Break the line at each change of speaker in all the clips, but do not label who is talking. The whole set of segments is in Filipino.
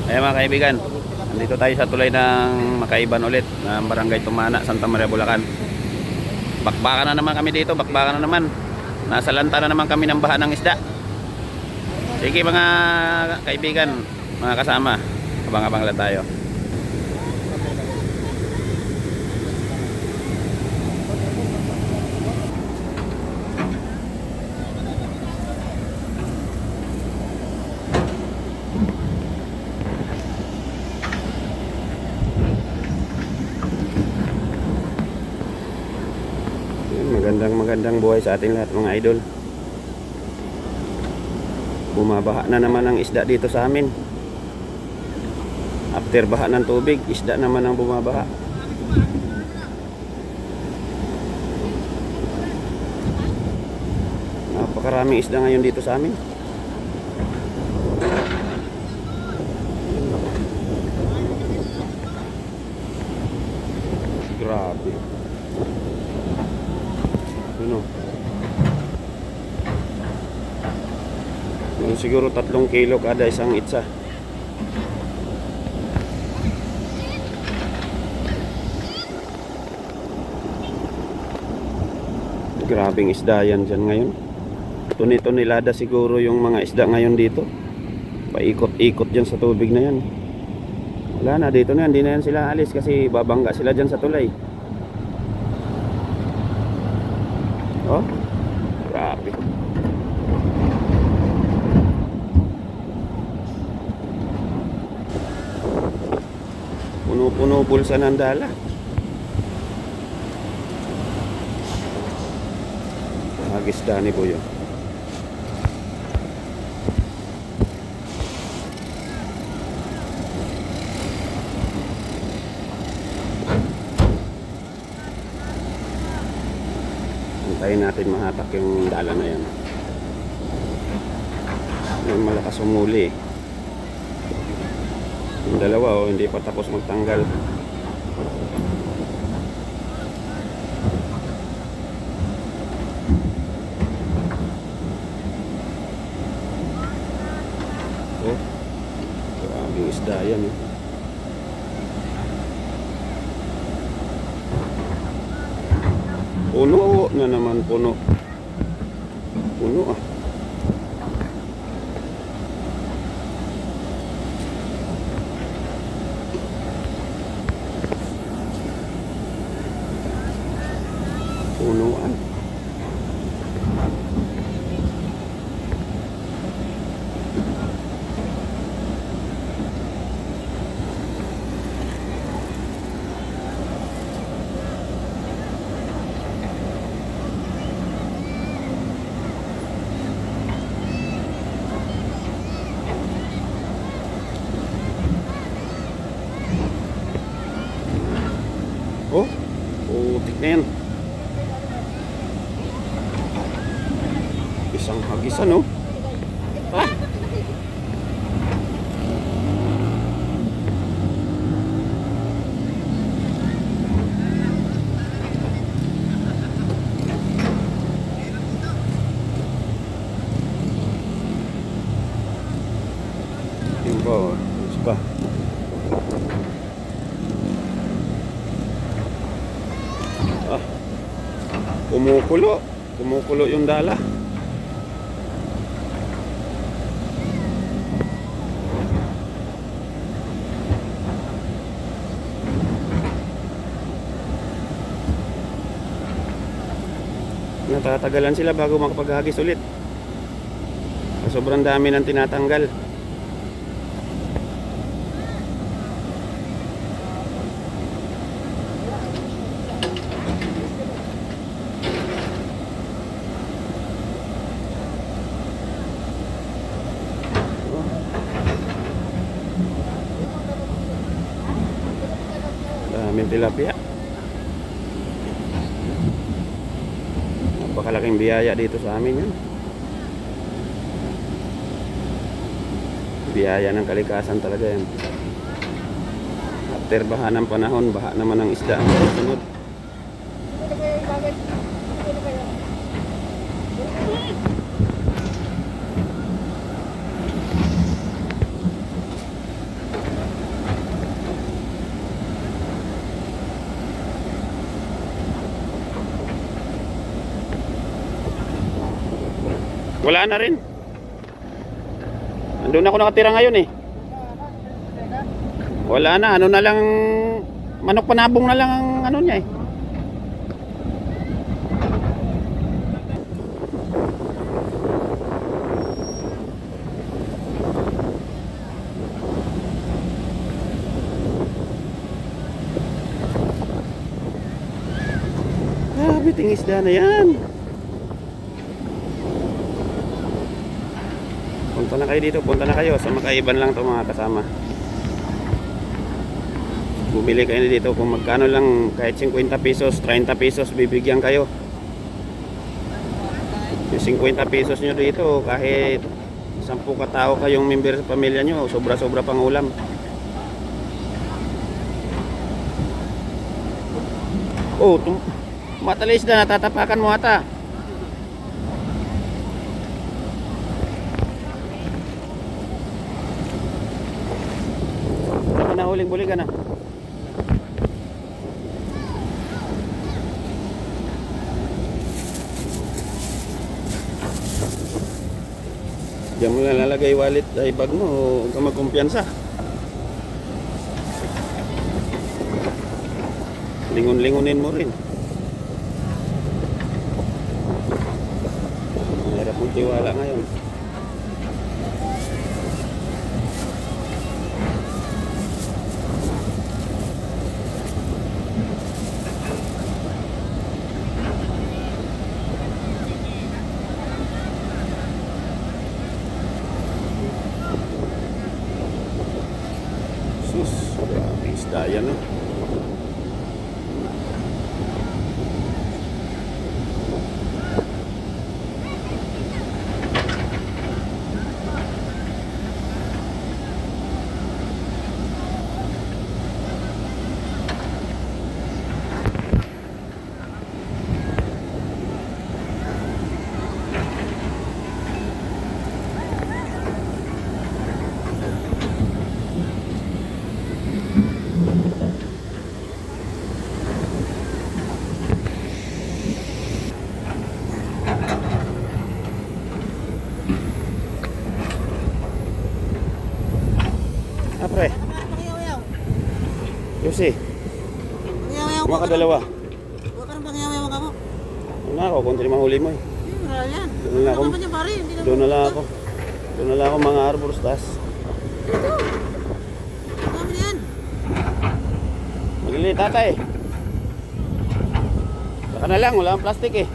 Ayan mga kaibigan, nandito tayo sa tulay ng Makaiban ulit ng Barangay Tumana, Santa Maria, Bulacan. Bakbakan na naman kami dito, bakbakan na naman. Nasa lanta na naman kami ng baha ng isda. Sige mga kaibigan, mga kasama, abang-abang lang tayo. Magandang buhay sa ating lahat mga idol. Bumabaha na naman ang isda dito sa amin. After baha ng tubig, isda naman ang bumabaha. Napakaraming isda ngayon dito sa amin. Grabe. Ano? Siguro 3 kilo kada isang itsa. Grabing isda yan dyan ngayon. Tuni-tunilada siguro yung mga isda ngayon dito. Paikot-ikot dyan sa tubig na yan. Wala na, dito na yan. Hindi na yan sila alis kasi babangga sila dyan sa tulay. Oh, grabe. Puno-puno bulsa ng dala. Agisda ni Boyo. Hintayin natin mahatak yung dala na yan. Yung malakas umuli. Yung dalawa hindi pa tapos magtanggal. Oh, grabe isda yan eh. Puno na naman, puno. Puno ah. Punuan. Oh, putik na yan. Isang hagisan oh. Ah! Yung ba, pa. Ah, kumukulo yung dala. Natatagalan sila bago makapaghagis ulit. Sobrang dami ng tinatanggal. Daming tilapia. Napakalaking biyaya dito sa amin yan. Biyaya ng kalikasan talaga yan. After baha ng panahon, baha naman ang isda ang sunod. Wala na rin. Andun ako nakatira ngayon eh. Wala na, ano na lang, manok panabong na lang ang ano niya eh. Biting isda na yan. Punta na kayo dito, punta na kayo. Sa Makaiban lang to mga kasama. Bumili kayo na dito kung magkano lang, kahit 50 pesos, 30 pesos bibigyan kayo. Yung 50 pesos nyo dito, kahit 10 katao kayong member sa pamilya nyo, sobra-sobra pang ulam. Oh, matalis na, natatapakan mo ata. Saka na huling-buli ka na. Diyan mo na lalagay wallet ay bag mo, huwag ka magkumpiyansa. Lingon-lingonin mo rin. Mahirap mong tiwala ngayon. Sus, grabe isda yan no. Pre. Yusi. Mga kadalawa.
Huwag ka nang pangyaw-yaw ka mo.
Ano na ako, konti na mahuli mo eh.
Wala yan.
Doon na ako. Doon na lang ako. Doon na lang ako mga arbor stars.
Dami yan.
Maglili tatay. Saka na lang, wala akong plastic eh.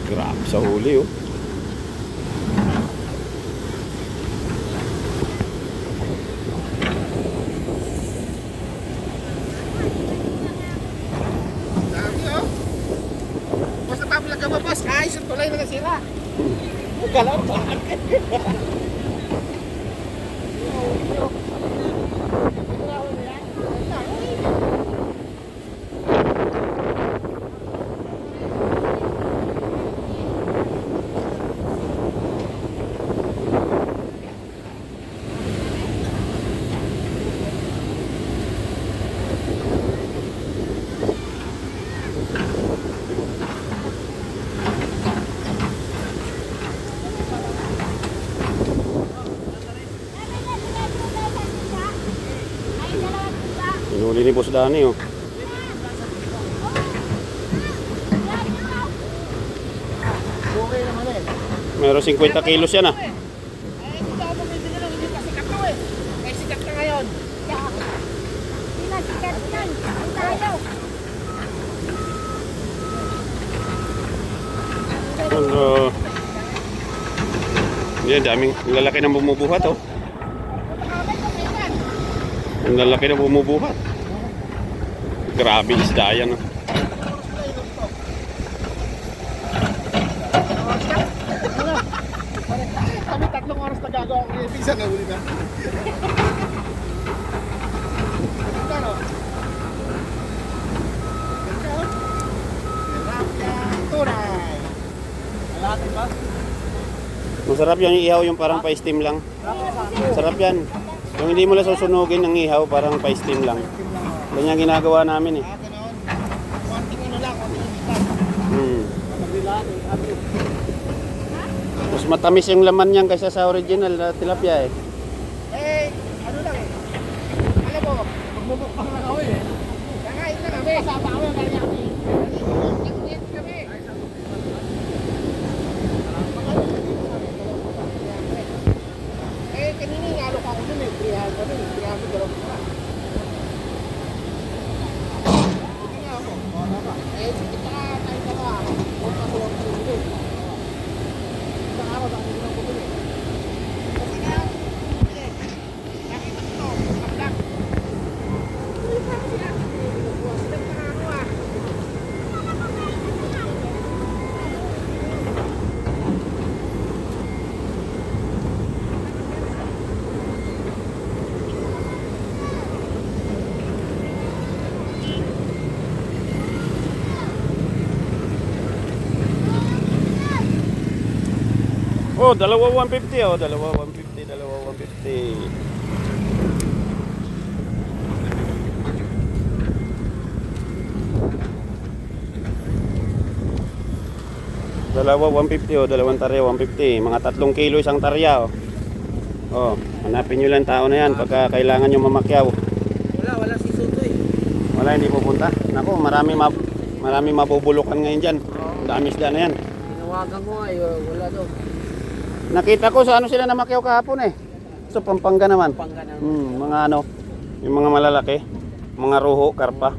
Grabe sa huli oh.
Dami oh. Basta papalag ka ba boss? Ayos yung tulay na nasira. Galaw pa.
Hinuli ni Boss Danny oh.
Okay naman eh.
Meron 50 kilos yan ah.
Eh, hindi ako bumibili lang. Hindi pa sikat na eh. May sikat na ngayon.
Pinasikat yan. Ang tayo.
Hello. Yan, daming ang lalaki ng bumubuhat oh. Ang lalaki na bumubuhat. Grabe isda yan oh.
nagagawa ko yung pizza na huli na. Ano? Tunay. Alati ba?
Masarap yan yung ihaw, yung parang pa-steam lang. Sarap yan. Yung hindi mo lang susunugin ng ihaw, parang pa-steam lang. Ganyan ginagawa namin eh.
Ganoon. Konting ano lang, konting ikan.
Hmm.
Magbilate, ano.
Mas matamis yung laman niyan kaysa sa original na tilapia eh.
Ano lang eh. Alam mo, magmumukbang lang ako eh. Kakain na kami. Kasama kami ang kanya kami. Nag-eat kami. Kanina yung alok ako dun eh. 300 kami. 300 dalawang pa. Hindi nga ako. Kita ka tayo ka ba? Huwag ka tulong sa ulo. Kita ka ako sa akin ng puto eh. Kasi nga, nakita ko to. Kablak. Uy, parang sila. Nagpaka ako ah.
Oh, dalawa 150 oh, dalawa 150, dalawa 150. Dalawa 150 oh, dalawang tarya 150. Mga 3 kilo isang tarya oh. Oh, hanapin nyo lang tao na yan pagka kailangan nyo mamakyaw.
Wala si Soto eh.
Wala, hindi pupunta. Naku, marami mabubulukan ngayon dyan. Ang dami isda na yan.
Tinawagan ko ay wala daw.
Nakita ko sa ano sila namakyaw kahapon eh. So Pampanga naman.
Pangga na.
Mga ano, yung mga malalaki, mga ruho, karpa.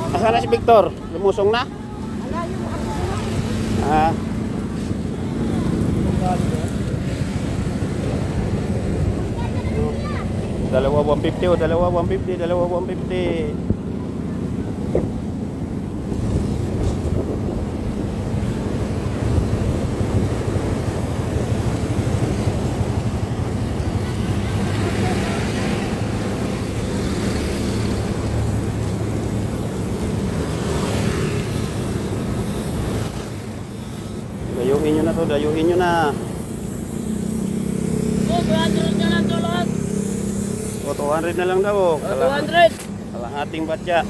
Asan na si Victor? Lumusong na? Ah. Dalawa 150 oh, dalawa 150, dalawa 150. Dayuhin nyo na to, dayuhin nyo na.
Oh, 200 na lang to lahat.
O, 200 na lang daw. Oh.
200.
Kalahating batya.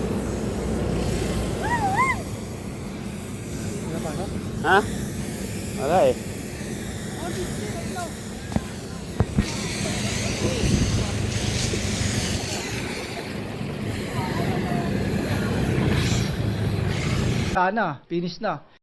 Ha? Wala eh.
Sana, finish na.